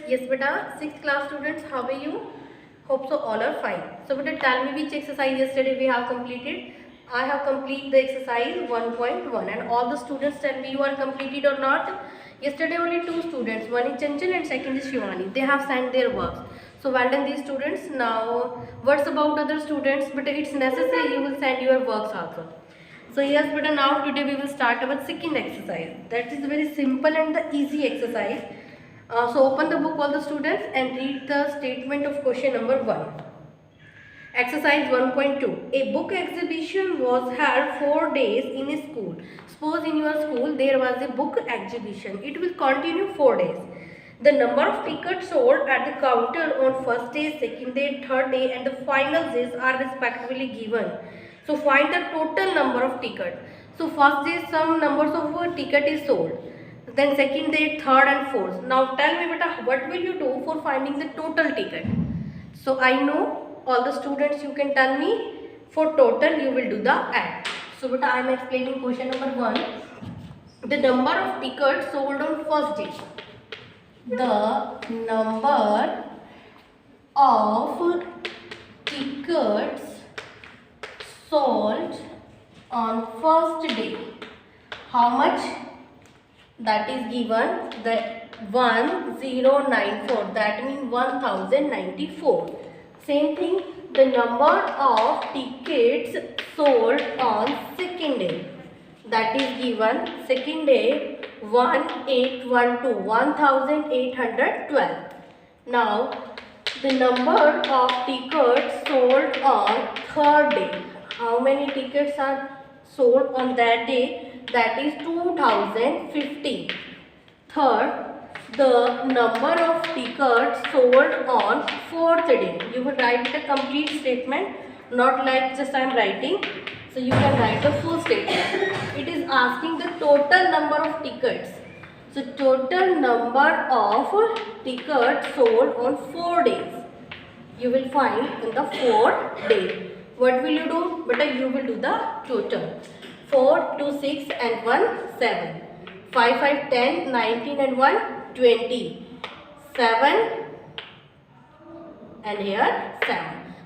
Yes, beta. 6th class students, how are you? Hope so all are fine. So, beta, tell me which exercise yesterday we have completed. I have completed the exercise 1.1 and all the students tell me you are completed or not. Yesterday only 2 students, one is Chanchal and second is Shivani. They have sent their works. So, well done these students. Now, what's about other students? But it's necessary you will send your works also. So yes, but now today we will start our second exercise. That is very simple and the easy exercise. So open the book all the students and read the statement of question number 1. Exercise 1.2. A book exhibition was held 4 days in a school. Suppose in your school there was a book exhibition. It will continue 4 days. The number of tickets sold at the counter on first day, second day, third day and the final days are respectively given. So find the total number of tickets. So first day some numbers of ticket is sold. Then second day, third and fourth. Now tell me beta, what will you do for finding the total ticket? So I know all the students you can tell me for total you will do the add. So beta I am explaining question number 1. The number of tickets sold on first day. The number of tickets sold on first day. How much? That is given the 1094, that means 1094. Same thing, the number of tickets sold on second day, that is given second day 1812, 1812. Now the number of tickets sold on third day. How many tickets are sold on that day? That is 2050. Third, the number of tickets sold on fourth day. You will write the complete statement, not like just I am writing. So you can write the full statement. It is asking the total number of tickets. So total number of tickets sold on 4 days. You will find in the 4th day. What will you do? But you will do the total. 4, 2, 6 and 1, 7. 5, 5, 10, 19 and 1, 20. 7 and here 7.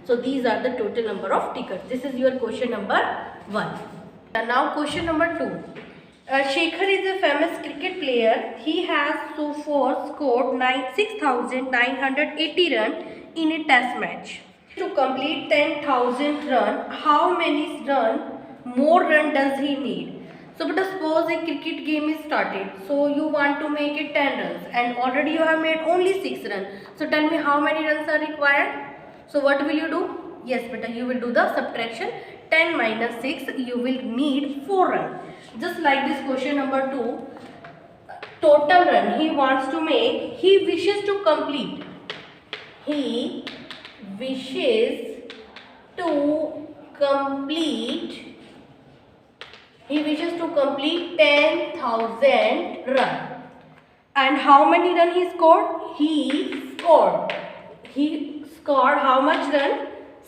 So these are the total number of tickets. This is your question number 1. And now question number 2. Shekhar is a famous cricket player. He has so far scored 6,980 runs in a test match. To complete 10,000 runs, how many more run does he need? So but suppose a cricket game is started. So you want to make it 10 runs and already you have made only 6 runs. So tell me how many runs are required? So what will you do? Yes, beta, you will do the subtraction. 10 minus 6, you will need 4 runs. Just like this question number 2. Total run he wants to make, he wishes to complete. He wishes to complete 10,000 runs. And how many runs he scored? He scored how much run?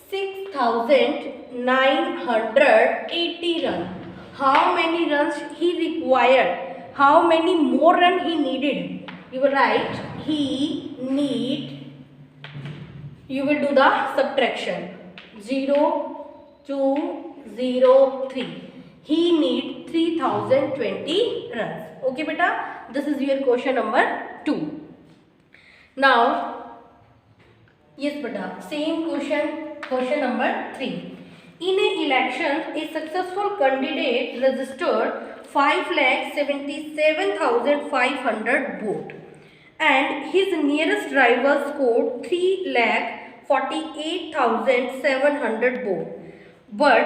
6,980 runs. How many runs he required? How many more runs he needed? You will write you will do the subtraction. 0, 2, 0, 3. He needs 3020 runs. Okay, beta. This is your question number 2. Now, yes, beta. Same question number 3. In an election, a successful candidate registered 5,77,500 votes, and his nearest rival scored 3,48,700 votes. But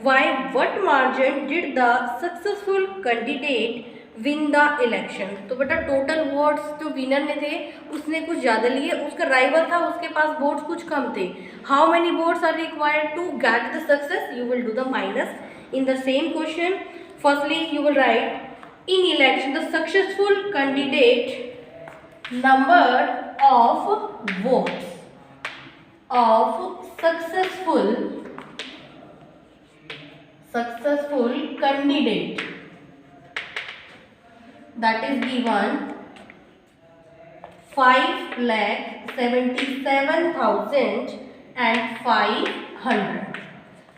by what margin did the successful candidate win the election? तो बेटा total votes जो winner में थे उसने कुछ ज़्यादा लिए, उसका राइवल था उसके पास वोट्स कुछ कम थे. How many votes are required to get the success? You will do the minus in the same question. Firstly, you will write in election the successful candidate number of votes of successful candidate, that is given 5,77,500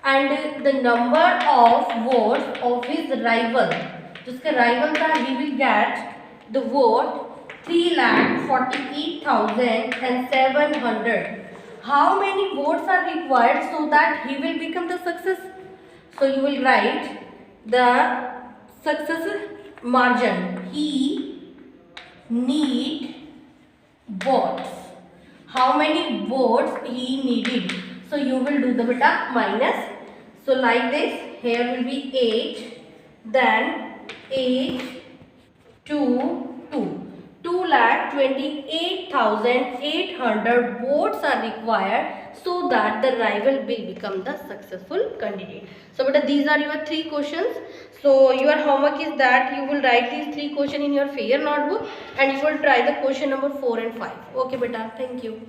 and the number of votes of his rival, जिसका rival था, he will get the vote 3,48,700. How many votes are required so that he will become the success? So you will write the success margin. He need votes. How many votes he needed? So you will do the beta minus. So like this, here will be 8, then 8 to 2. 2,28,800 votes are required so that the rival will become the successful candidate. So beta, these are your 3 questions. So your homework is that you will write these 3 questions in your fair notebook and you will try the question number 4 and 5. Okay beta, thank you.